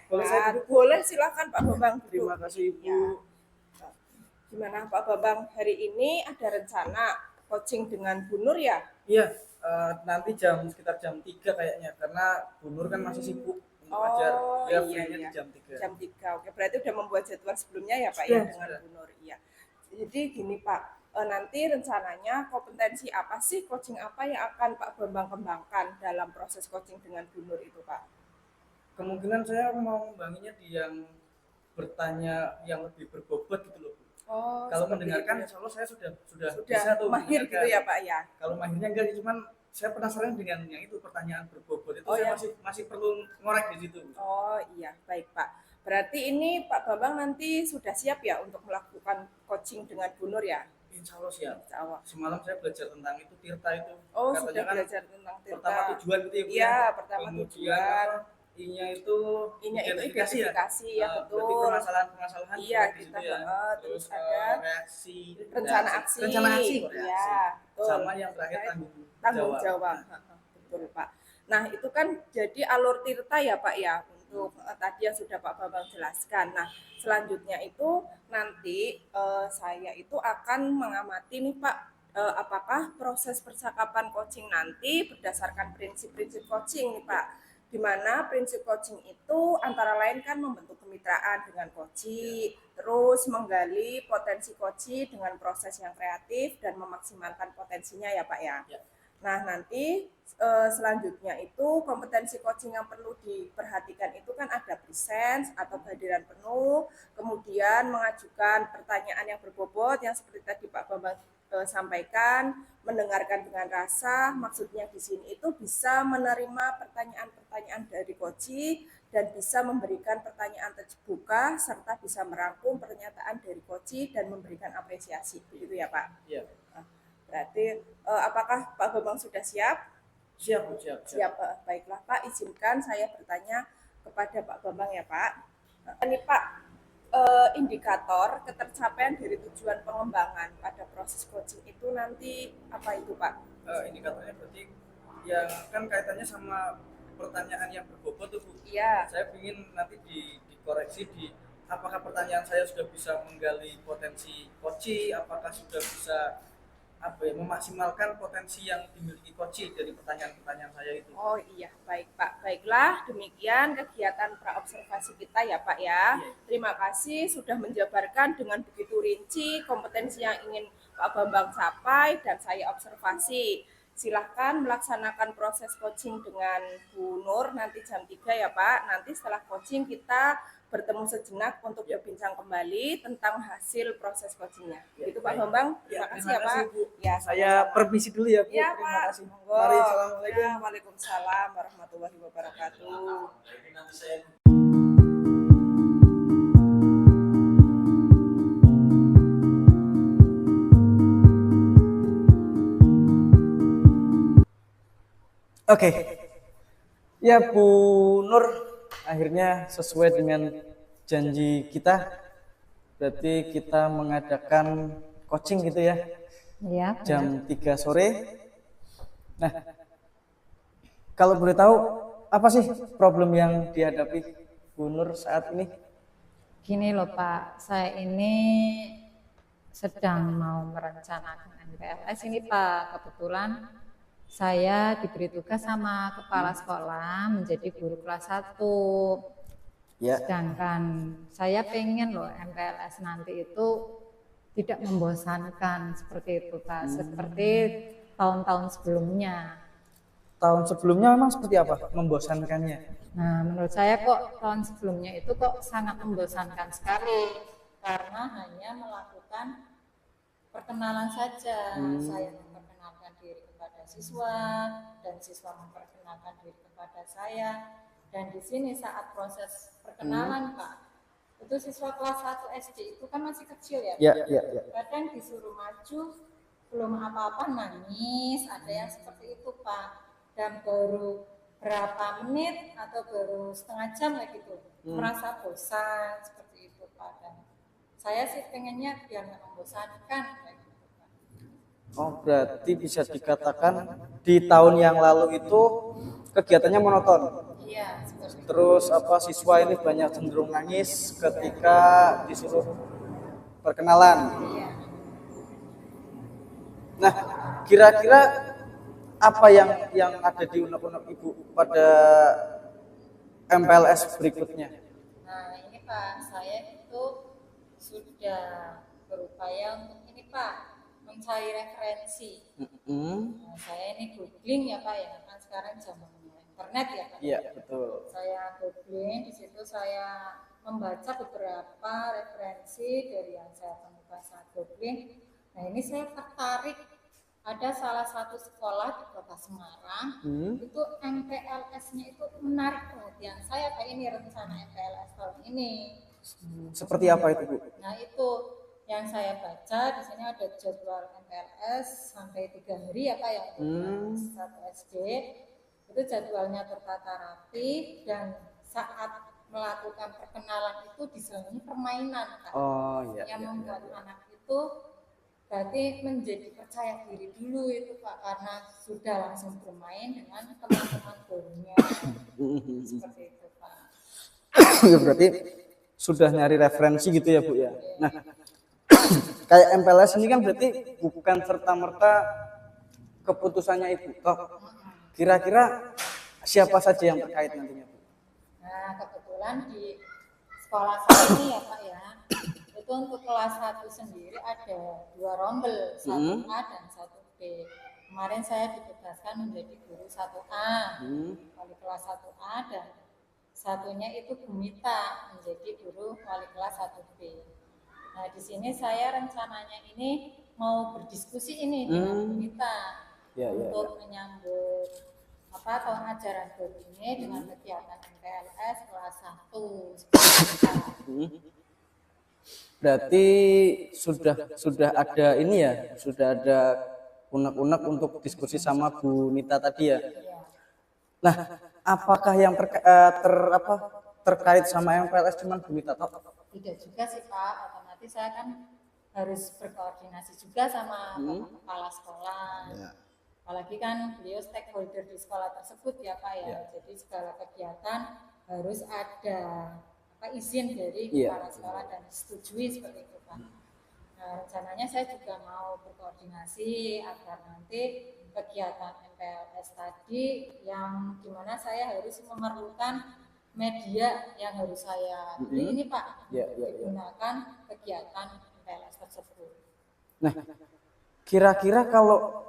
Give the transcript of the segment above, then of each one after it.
Boleh saya sehat. duduk, Bu? Boleh, silakan Pak Bambang duduk. Terima kasih, Ibu. Ya. Gimana Pak Bambang, hari ini ada rencana coaching dengan Bu Nur ya? Iya, nanti sekitar jam 3 kayaknya, karena Bu Nur kan masih sibuk untuk ngajar. Oh Dia iya free-nya di iya, jam 3. jam 3. Oke, berarti udah membuat jadwal sebelumnya ya Pak ya Sudah, dengan sudah. Bu Nur. Iya. Jadi gini Pak, nanti rencananya kompetensi apa sih, coaching apa yang akan Pak Bambang kembangkan dalam proses coaching dengan Bu Nur itu Pak? Kemungkinan saya mau membangunnya di yang bertanya yang lebih berbobot gitu loh, Bu. Oh, Kalau seperti mendengarkan, itu. insya Allah saya sudah Sudah bisa tuh mahir gitu mendengarkan. ya Pak ya? Kalau mahirnya enggak, cuman saya penasaran dengan yang itu pertanyaan berbobot itu, Oh saya ya. masih perlu ngorek di situ. Oh iya, baik Pak. Berarti ini Pak Bambang nanti sudah siap ya untuk melakukan coaching dengan Bu Nur ya? Insya Allah siap. Insya Allah. Semalam saya belajar tentang itu Tirta itu. Oh, Katanya sudah kan belajar tentang Tirta. pertama tujuan gitu ya, Bu. Iya, pertama Kemudian tujuan. apa? I-nya itu Ini itu identifikasi ya. identifikasi ya, Berarti betul. permasalahan-permasalahan Iya, di kita situ ya. terus Terus ada reaksi, rencana aksi. rencana aksi, Iya, betul. sama yang terakhir Tanggung jawab. Betul Pak. Nah itu kan jadi alur Tirta ya Pak ya, untuk tadi yang sudah Pak Bambang jelaskan. Nah selanjutnya itu nanti saya itu akan mengamati nih Pak, apakah proses percakapan coaching nanti berdasarkan prinsip-prinsip coaching nih Pak, di mana prinsip coaching itu antara lain kan membentuk kemitraan dengan coach, terus menggali potensi coach dengan proses yang kreatif dan memaksimalkan potensinya ya Pak ya. Nah nanti selanjutnya itu kompetensi coaching yang perlu diperhatikan itu kan ada presence atau kehadiran penuh, kemudian mengajukan pertanyaan yang berbobot yang seperti tadi Pak Bambang sampaikan, mendengarkan dengan rasa, maksudnya di sini itu bisa menerima pertanyaan-pertanyaan dari coach dan bisa memberikan pertanyaan terbuka serta bisa merangkum pernyataan dari coach dan memberikan apresiasi, begitu ya Pak? Iya. Berarti apakah Pak Bambang sudah siap? Siap, Bu, siap. Siap, baiklah Pak, izinkan saya bertanya kepada Pak Bambang ya Pak. Ini Pak, indikator ketercapaian dari tujuan pengembangan pada proses coaching itu nanti apa itu Pak? Indikatornya berarti yang kan kaitannya sama pertanyaan yang berbobot tuh, Bu. Iya. Saya ingin nanti dikoreksi di apakah pertanyaan saya sudah bisa menggali potensi coach, apakah sudah bisa memaksimalkan potensi yang dimiliki coach dari pertanyaan-pertanyaan saya itu. Oh iya, baik Pak. Baiklah, demikian kegiatan praobservasi kita ya Pak ya. Terima kasih sudah menjabarkan dengan begitu rinci kompetensi yang ingin Pak Bambang capai dan saya observasi. Silahkan melaksanakan proses coaching dengan Bu Nur nanti jam 3 ya Pak. Nanti setelah coaching kita bertemu sejenak untuk berbincang kembali tentang hasil proses coachingnya. Itu Pak Bambang. Terima kasih ya Pak. Ya, saya permisi dulu ya Bu. Ya Terima Pak. kasih. Monggo. Mari, assalamualaikum. Ya, waalaikumsalam warahmatullahi wabarakatuh. Oke. Ya Bu Nur, akhirnya sesuai dengan janji kita, berarti kita mengadakan coaching gitu ya, Iya. jam 3 sore. Nah, kalau boleh tahu apa sih problem yang dihadapi Bu Nur saat ini? Gini loh Pak, saya ini sedang mau merencanakan MPLS ini Pak. Kebetulan saya diberi tugas sama kepala sekolah menjadi guru kelas 1. Ya. Sedangkan saya pengen loh MPLS nanti itu tidak membosankan seperti itu Pak, seperti tahun-tahun sebelumnya. Tahun sebelumnya memang seperti apa membosankannya? Nah, menurut saya kok tahun sebelumnya itu kok sangat membosankan sekali karena hanya melakukan perkenalan saja. Saya memperkenalkan diri kepada siswa dan siswa memperkenalkan diri kepada saya. Dan di sini saat proses perkenalan Pak, itu siswa kelas 1 SD itu kan masih kecil ya. Ya. Kadang disuruh maju belum apa-apa nangis, ada yang seperti itu Pak. Dan baru berapa menit atau baru setengah jam lah gitu merasa bosan seperti itu Pak. Dan saya sih pengennya biar nggak membosankan kayak gitu Pak. Oh, berarti bisa dikatakan di tahun yang lalu itu kegiatannya monoton. Iya, seperti itu. Terus apa siswa ini banyak cenderung nangis ketika disuruh perkenalan. Iya. Nah, kira-kira apa yang ada di unek-unek Ibu pada MPLS berikutnya? Nah, ini Pak, saya itu sudah berupaya untuk ini Pak, mencari referensi. Nah, saya ini googling ya Pak ya, kan sekarang zaman internet ya Pak. Iya, betul. Saya googling, di situ saya membaca beberapa referensi dari yang saya temukan saat googling. Nah, ini saya tertarik ada salah satu sekolah di Kota Semarang, itu MPLS-nya itu menarik perhatian saya Pak, ini rencana MPLS tahun ini. Seperti apa itu, Bu? Nah, itu yang saya baca di sini ada jadwal MPLS sampai 3 hari ya Pak ya, untuk satu SD. Itu jadwalnya tertata rapi dan saat melakukan perkenalan itu diselingi permainan Pak. Oh iya. Yang membuat anak itu berarti menjadi percaya diri dulu itu Pak, karena sudah langsung bermain dengan teman-teman barunya. Seperti itu Pak. Ya, berarti sudah nyari referensi gitu ya Bu ya. Nah, kayak MPLS ini kan berarti bukan serta-merta keputusannya Ibu. Toh, kira-kira siapa saja yang terkait nantinya Bu? Nah, kebetulan di sekolah saya ini ya Pak ya, itu untuk kelas 1 sendiri ada 2 rombel, 1A dan 1B. Kemarin saya ditugaskan menjadi guru 1A, wali kelas 1A, dan satunya itu Bu Mita menjadi guru wali kelas 1B. Nah, di sini saya rencananya ini mau berdiskusi ini dengan Bu Mita untuk menyambut tahun ajaran baru ini dengan kegiatan MPLS kelas 1. Berarti sudah ada ini ya, sudah ada unek-unek untuk diskusi sama Bu Nita tadi ya. Nah, apakah yang terkait sama MPLS cuman Bu Nita toh? Tidak juga sih Pak, otomatis saya kan harus berkoordinasi juga sama kepala sekolah. Apalagi kan beliau stakeholder di sekolah tersebut ya Pak ya. Jadi segala kegiatan harus ada izin dari kepala sekolah dan disetujui seperti itu Pak. Nah, rencananya saya juga mau berkoordinasi agar nanti kegiatan MPLS tadi yang dimana saya harus memerlukan media yang harus saya beli ini Pak, digunakan kegiatan MPLS tersebut. Nah, kira-kira kalau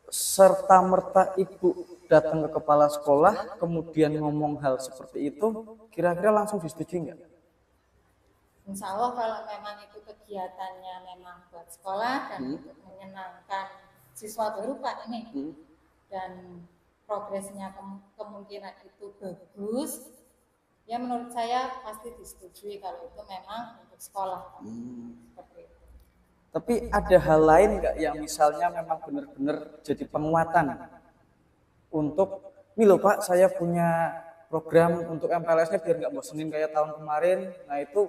serta-merta Ibu datang ke kepala sekolah kemudian ngomong hal seperti itu, kira-kira langsung disetujui nggak? Insya Allah kalau memang itu kegiatannya memang buat sekolah dan untuk menyenangkan siswa baru Pak ini, dan progresnya kemungkinan itu bagus, ya menurut saya pasti disetujui kalau itu memang untuk sekolah Pak. Seperti itu. Tapi ada hal lain nggak yang misalnya memang benar-benar jadi penguatan untuk, ini loh Pak, saya punya program untuk MPLS-nya biar nggak bosenin kayak tahun kemarin. Nah itu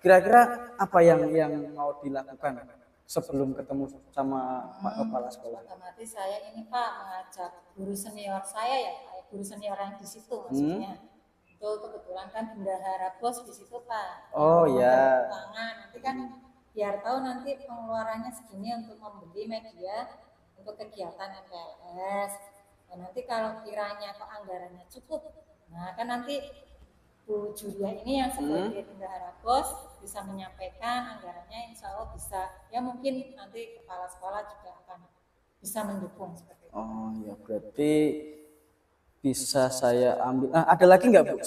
kira-kira apa yang mau dilakukan sebelum ketemu sama Pak Kepala Sekolah? Otomatis saya ini Pak mengajak guru senior saya ya Pak, guru senior yang di situ maksudnya. Itu kebetulan kan bendahara bos di situ Pak. Oh ya. Nanti kan biar tahu nanti pengeluarannya segini untuk membeli media untuk kegiatan MPLS. Dan nanti kalau kiranya anggarannya cukup, nah kan nanti Bu Julia ini yang sebagai bendahara bos bisa menyampaikan anggarannya, insya Allah bisa, ya mungkin nanti kepala sekolah juga akan bisa mendukung seperti itu. Oh ya, berarti bisa saya ambil. Ada lagi nggak Bu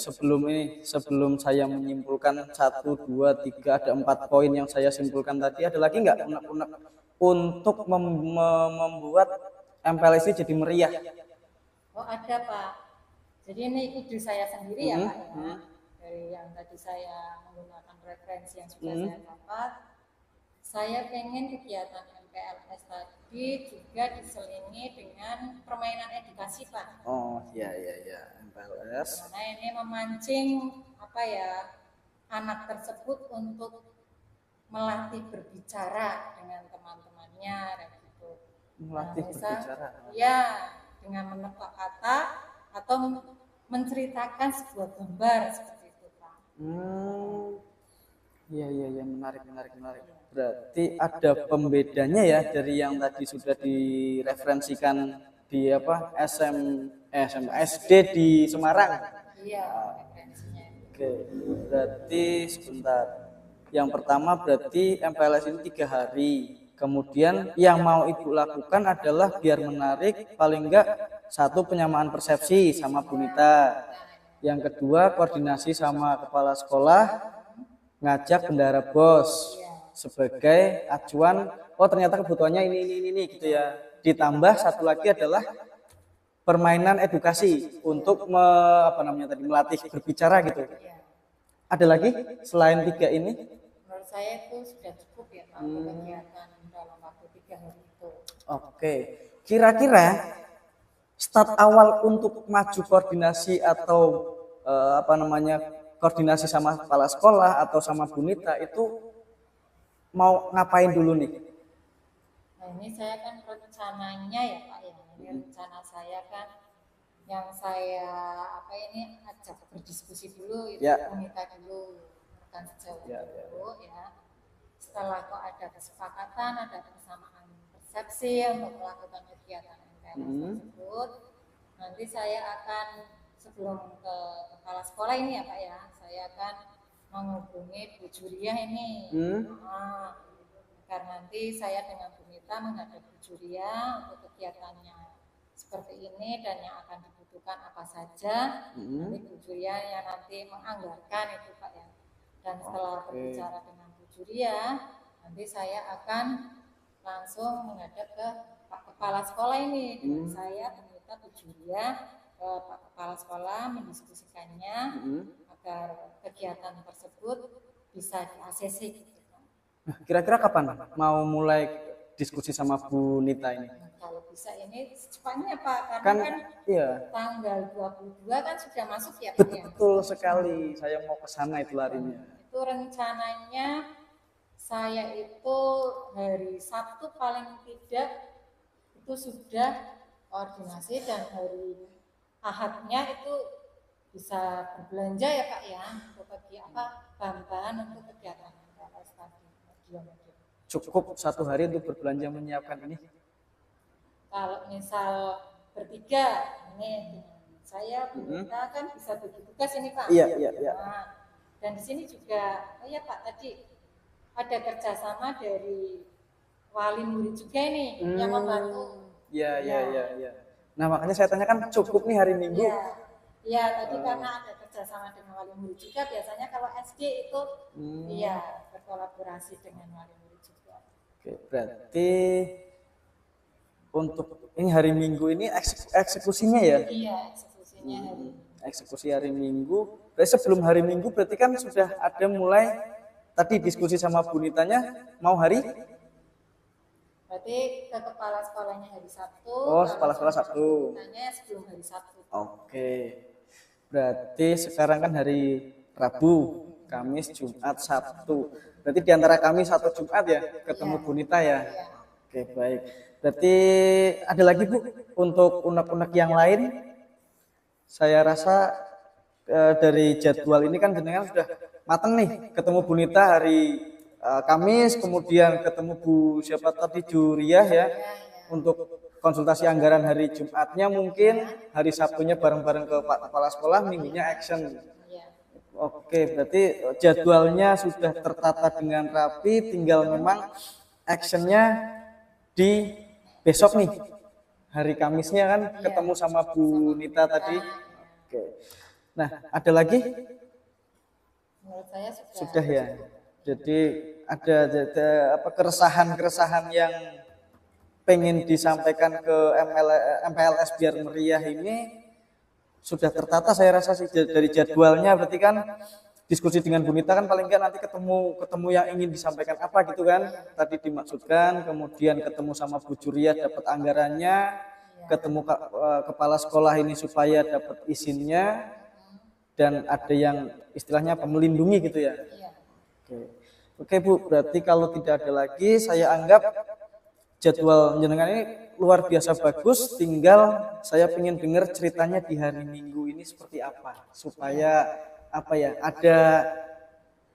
sebelum saya menyimpulkan 1, 2, 3, ada 4 poin yang saya simpulkan tadi, ada lagi nggak unek-unek untuk membuat MPLS ini jadi meriah? Oh ada Pak, jadi ini ide saya sendiri ya Pak ya, dari yang tadi saya menggunakan referensi yang sudah saya dapat. Saya pengen kegiatan MPLS tadi juga diselingi dengan permainan edukasi Pak. Oh iya MPLS. Karena ini memancing anak tersebut untuk melatih berbicara dengan teman-temannya dan gitu. Melatih berbicara. Ya, dengan menebak kata atau menceritakan sebuah gambar seperti itu, Pak. Iya, iya, iya, menarik, menarik, menarik. Berarti ada pembedanya ya dari yang tadi sudah direferensikan di apa SD di Semarang. Iya, referensinya. Oke, berarti sebentar. Yang pertama berarti MPLS ini 3 hari. Kemudian yang mau Ibu lakukan adalah biar menarik paling enggak satu penyamaan persepsi sama Bu Nita. Yang kedua koordinasi sama kepala sekolah, ngajak bendara bos sebagai acuan. Oh ternyata kebutuhannya ini gitu ya. Ditambah satu lagi adalah permainan edukasi untuk melatih berbicara gitu. Ada lagi selain 3 ini? Menurut saya itu sudah cukup ya Pak untuk kegiatan dalam waktu 3 hari itu. Oke, kira-kira start awal untuk maju koordinasi atau koordinasi sama kepala sekolah atau sama Bu Nita itu mau ngapain dulu nih? Nah ini saya kan rencananya ya Pak ya, ini rencana saya kan yang saya ajak berdiskusi dulu itu Ya. Bu Nita dulu, rekan sejauh Ya, dulu ya. Setelah kok ada kesepakatan, ada kesamaan persepsi untuk melakukan kegiatan MPLS tersebut, nanti saya akan sebelum ke kepala sekolah ini ya Pak ya, saya akan menghubungi Bu Juriah ini. Agar nanti saya dengan Bu Nita menghadap Bu Juriah untuk kegiatannya seperti ini dan yang akan dibutuhkan apa saja. Nanti Bu Juriah yang nanti menganggarkan itu Pak ya. Dan setelah berbicara dengan Bu Juriah, nanti saya akan langsung menghadap ke Pak Kepala Sekolah ini dengan saya meminta Bu Juriah ke Pak Kepala Sekolah mendiskusikannya agar kegiatan tersebut bisa di-ACC gitu. Nah, kira-kira kapan mau mulai diskusi sama Bu Nita ini? Nah, kalau bisa ini secepatnya Pak, karena kan iya. tanggal 22 kan sudah masuk ya Pak ya. Betul sekali, saya mau ke sana itu larinya. Itu rencananya saya itu hari Sabtu paling tidak itu sudah koordinasi dan hari Ahadnya itu bisa berbelanja ya Pak ya untuk bahan-bahan untuk kegiatan MPLS tadi. Cukup 1 hari untuk berbelanja menyiapkan ini? Kalau misal bertiga ini dengan saya Bu Nita kan bisa bagi tugas ini Pak. Iya. Nah, dan di sini juga ya Pak tadi ada kerjasama dari wali murid juga ini yang membantu. Iya. Nah makanya saya tanyakan cukup nih hari Minggu. Iya tadi karena ada kerjasama dengan wali murid juga. Biasanya kalau SD itu berkolaborasi dengan wali murid juga. Oke, berarti untuk ini hari Minggu ini eksekusinya ya? Iya, eksekusinya hari Eksekusi hari Minggu. Berarti sebelum hari Minggu berarti kan sudah ada mulai tadi diskusi sama Bu Nitanya mau hari? Berarti ke kepala sekolahnya hari Sabtu. Oh, kepala sekolah Sabtu. Tanya sebelum hari Sabtu. Oke. Berarti sekarang kan hari Rabu, Kamis, Jumat, Sabtu. Berarti di antara Kamis atau Jumat ya ketemu Bu Nita ya. Oke, baik. Berarti ada lagi Bu untuk unek-unek yang lain? Saya rasa dari jadwal ini kan jenengan sudah mateng nih. Ketemu Bu Nita hari Kamis, kemudian ketemu Bu siapa tadi Juriah ya untuk konsultasi anggaran hari Jumatnya, mungkin hari Sabtunya bareng-bareng ke Pak Kepala Sekolah, minggunya action. Oke, berarti jadwalnya sudah tertata dengan rapi, tinggal memang actionnya di besok nih, hari Kamisnya kan ketemu sama Bu Nita tadi. Oke, nah ada lagi? Menurut saya Sudah ya. Jadi ada keresahan-keresahan yang pengen disampaikan ke MPLS biar meriah ini sudah tertata saya rasa sih dari jadwalnya. Berarti kan diskusi dengan Bu Nita kan paling enggak nanti ketemu yang ingin disampaikan apa gitu kan tadi dimaksudkan, kemudian ketemu sama Bu Juriah dapat anggarannya, ketemu kepala sekolah ini supaya dapat izinnya, dan ada yang istilahnya melindungi gitu ya. Oke Bu, berarti kalau tidak ada lagi saya anggap jadwal jenengan ini luar biasa bagus, tinggal saya ingin dengar ceritanya di hari Minggu ini seperti apa supaya apa ya, ada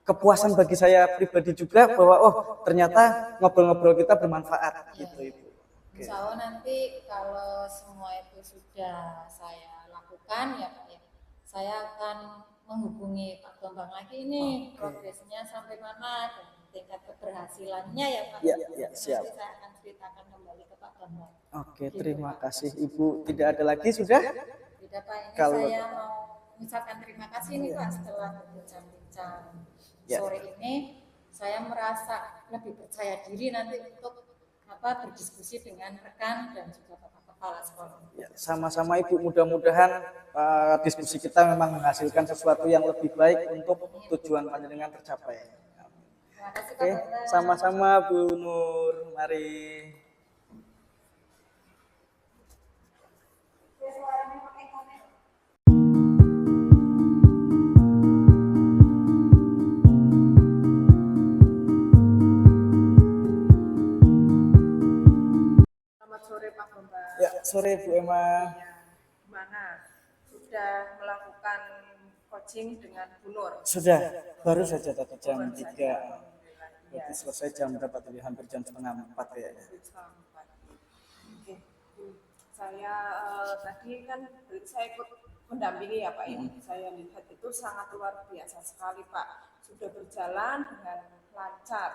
kepuasan bagi saya pribadi juga bahwa oh ternyata ngobrol-ngobrol kita bermanfaat gitu Ibu. Oke. Insya Allah nanti kalau semua itu sudah saya lakukan ya Pak ya, saya akan menghubungi Pak Bambang lagi ini progresnya sampai mana dan tingkat keberhasilannya ya Pak. Ya, siap. Nanti saya akan ceritakan kembali ke Pak Bambang. Oke, terima kasih Ibu. Tidak ada lagi sudah? Tidak Pak, ini Kalau- saya mau mengucapkan terima kasih nih Pak setelah berbincang-bincang Ya. sore ini. Saya merasa lebih percaya diri nanti untuk berdiskusi dengan rekan dan juga Bapak Kepala Sekolah. Ya, sama-sama Ibu, mudah-mudahan diskusi kita memang menghasilkan sesuatu yang lebih baik untuk tujuan panjenengan tercapai. Terima kasih Pak Oke, Bambang. sama-sama Bu Nur. Mari. Selamat sore Pak Bambang. Ya, sore Bu Emma. Ya, gimana? Sudah melakukan coaching dengan Bu Nur? Sudah, baru saja tadi jam 3. Alhamdulillah. Ya. Berarti selesai jam berapa tadi? Hampir jam setengah 4 ya. Oke, saya tadi kan saya ikut mendampingi ya Pak ya. Saya lihat itu sangat luar biasa sekali Pak. Sudah berjalan dengan lancar.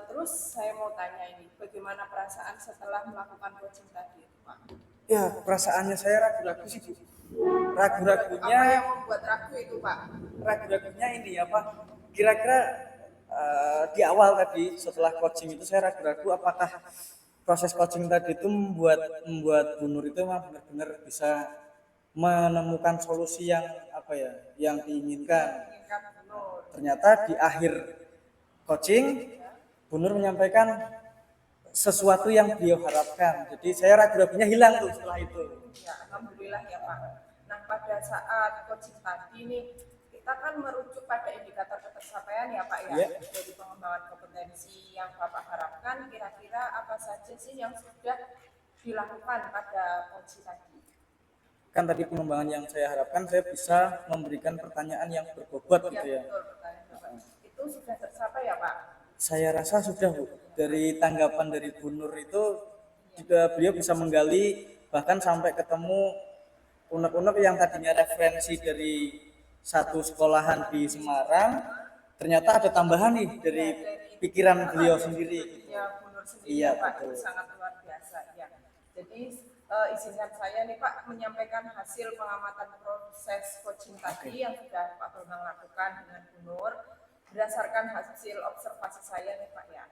Terus saya mau tanya ini, bagaimana perasaan setelah melakukan coaching tadi itu Pak? Ya, perasaannya saya ragu-ragu sih Bu. Apa Ragu-ragunya yang membuat ragu itu Pak? ragu-ragunya ini apa? Kira-kira di awal tadi setelah coaching itu saya ragu-ragu apakah proses coaching tadi itu membuat Bu Nur itu memang benar-benar bisa menemukan solusi yang apa ya, yang diinginkan. Ingat Bu Nur. Ternyata di akhir coaching Bu Nur menyampaikan sesuatu yang beliau harapkan. Jadi saya ragu-ragunya hilang tuh setelah itu. Ya, alhamdulillah ya Pak. Nah, pada saat coaching tadi nih, kita kan merujuk pada indikator ketercapaian ya Pak ya. Ya. Dari pengembangan kompetensi yang Bapak harapkan, kira-kira apa saja sih yang sudah dilakukan pada coaching tadi? Kan tadi pengembangan yang saya harapkan saya bisa memberikan pertanyaan yang berbobot gitu ya. Betul, pertanyaan Bapak. Itu sudah tercapai ya Pak? Saya rasa sudah Bu. Dari tanggapan dari Bu Nur itu juga beliau bisa menggali bahkan sampai ketemu unek-unek yang tadinya referensi dari satu sekolahan di Semarang, ternyata ada tambahan nih dari pikiran beliau sendiri. Ya, Bu Nur sendiri Iya, ya, Pak, betul. itu sangat luar biasa ya. Jadi izinkan saya nih Pak menyampaikan hasil pengamatan proses coaching tadi yang sudah Pak Bambang lakukan dengan Bu Nur berdasarkan hasil observasi saya nih Pak ya.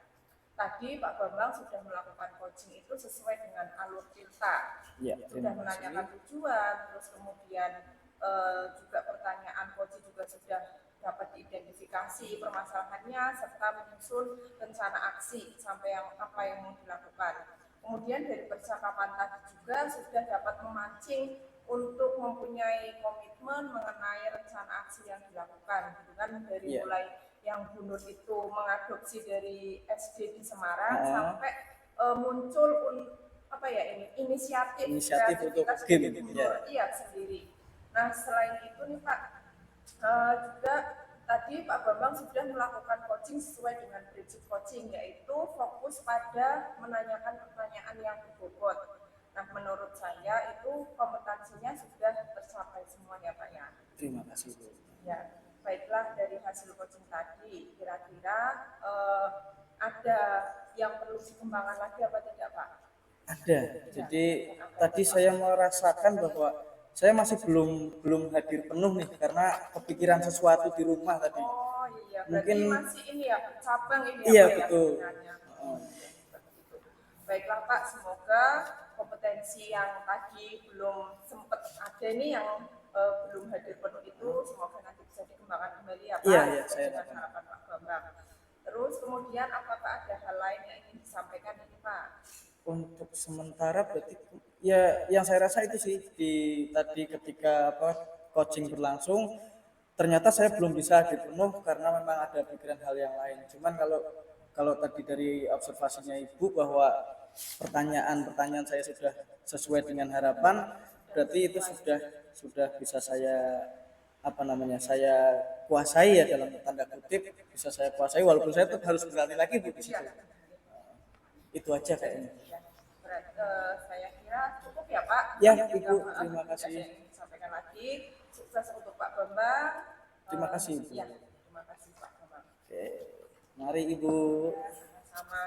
Tadi Pak Bambang sudah melakukan coaching itu sesuai dengan alur cerita. Ya, Sudah terima menanyakan kasih. tujuan, terus kemudian juga pertanyaan coaching juga sudah dapat diidentifikasi permasalahannya serta menyusun rencana aksi sampai apa yang mau dilakukan. Kemudian dari percakapan tadi juga sudah dapat memancing untuk mempunyai komitmen mengenai rencana aksi yang dilakukan. Gitu kan dari Iya. mulai yang Bu Nur itu mengadopsi dari SD di Semarang Ah. sampai muncul inisiatif Inisiatif untuk kreativitas game, dari Bu ya. Nur iya sendiri. Nah selain itu nih Pak, juga tadi Pak Bambang sudah melakukan coaching sesuai dengan prinsip coaching, yaitu fokus pada menanyakan pertanyaan yang berbobot. Nah menurut saya itu kompetensinya sudah tercapai semua ya Pak ya. Terima kasih Bu. Ya, baiklah dari hasil coaching tadi, kira-kira ada yang perlu dikembangkan lagi apa tidak Pak? Ada. Jadi tadi saya merasakan bahwa saya masih belum hadir penuh nih karena kepikiran sesuatu di rumah tadi. Oh iya, berarti Mungkin- masih ini ya, cabang ini Iya, Pak, ya, betul. sebenarnya. Seperti itu. Baiklah Pak, semoga kompetensi yang tadi belum sempat ada ini yang belum hadir penuh itu, semoga nanti bisa dikembangkan kembali ya Pak. Iya, iya, sesuai saya dengan dapat. harapan Pak Bambang. Terus kemudian apakah ada hal lain yang ingin disampaikan ini Pak? Untuk sementara berarti ya yang saya rasa itu sih tadi ketika coaching berlangsung ternyata saya belum bisa hadir penuh karena memang ada pikiran hal yang lain. Cuman kalau tadi dari observasinya Ibu bahwa pertanyaan-pertanyaan saya sudah sesuai dengan harapan, berarti itu sudah bisa saya saya kuasai ya, dalam tanda kutip bisa saya kuasai, walaupun saya tetap harus berlatih lagi Bu di situ. Itu aja kayaknya. Ya, saya kira cukup ya Pak. Ya, Yang Ibu, juga, terima kasih. saya ingin sampaikan lagi, sukses untuk Pak Bambang. Terima kasih, Ibu. Ya, terima kasih Pak Bambang. Oke, mari Ibu. Sama-sama.